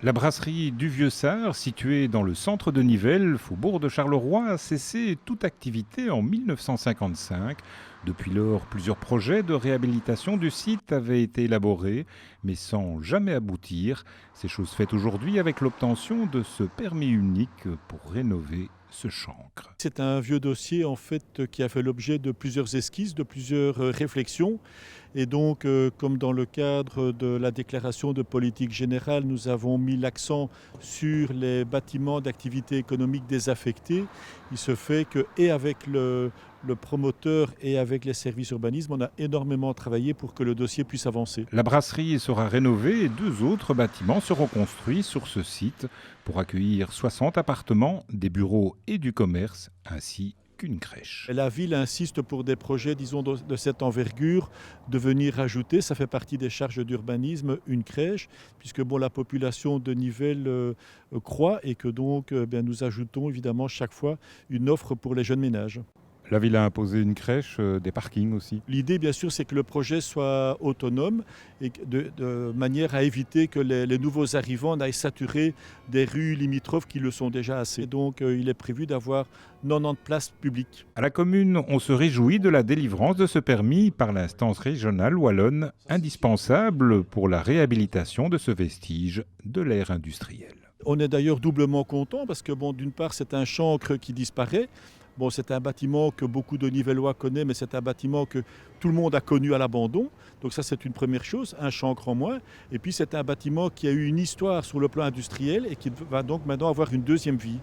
La brasserie du Vieux-Sart, située dans le centre de Nivelles, faubourg de Charleroi, a cessé toute activité en 1955. Depuis lors, plusieurs projets de réhabilitation du site avaient été élaborés, mais sans jamais aboutir. C'est chose faite aujourd'hui avec l'obtention de ce permis unique pour rénover ce chancre. C'est un vieux dossier en fait qui a fait l'objet de plusieurs esquisses, de plusieurs réflexions. Et donc, comme dans le cadre de la déclaration de politique générale, nous avons mis l'accent sur les bâtiments d'activité économique désaffectés. Il se fait que, et avec le promoteur et avec les services urbanisme, on a énormément travaillé pour que le dossier puisse avancer. La brasserie sera rénovée et deux autres bâtiments seront construits sur ce site pour accueillir 60 appartements, des bureaux et du commerce, ainsi qu'une crèche. La ville insiste pour des projets, disons, de cette envergure, de venir ajouter, ça fait partie des charges d'urbanisme, une crèche, puisque bon, la population de Nivelles croît et que donc nous ajoutons évidemment chaque fois une offre pour les jeunes ménages. La ville a imposé une crèche, des parkings aussi. L'idée, bien sûr, c'est que le projet soit autonome et de manière à éviter que les nouveaux arrivants n'aillent saturer des rues limitrophes qui le sont déjà assez. Donc, il est prévu d'avoir 90 places publiques. À la commune, on se réjouit de la délivrance de ce permis par l'instance régionale wallonne, indispensable pour la réhabilitation de ce vestige de l'ère industrielle. On est d'ailleurs doublement content parce que, bon, d'une part, c'est un chancre qui disparaît. Bon, c'est un bâtiment que beaucoup de Nivellois connaissent, mais c'est un bâtiment que tout le monde a connu à l'abandon. Donc ça, c'est une première chose, un chancre en moins. Et puis, c'est un bâtiment qui a eu une histoire sur le plan industriel et qui va donc maintenant avoir une deuxième vie.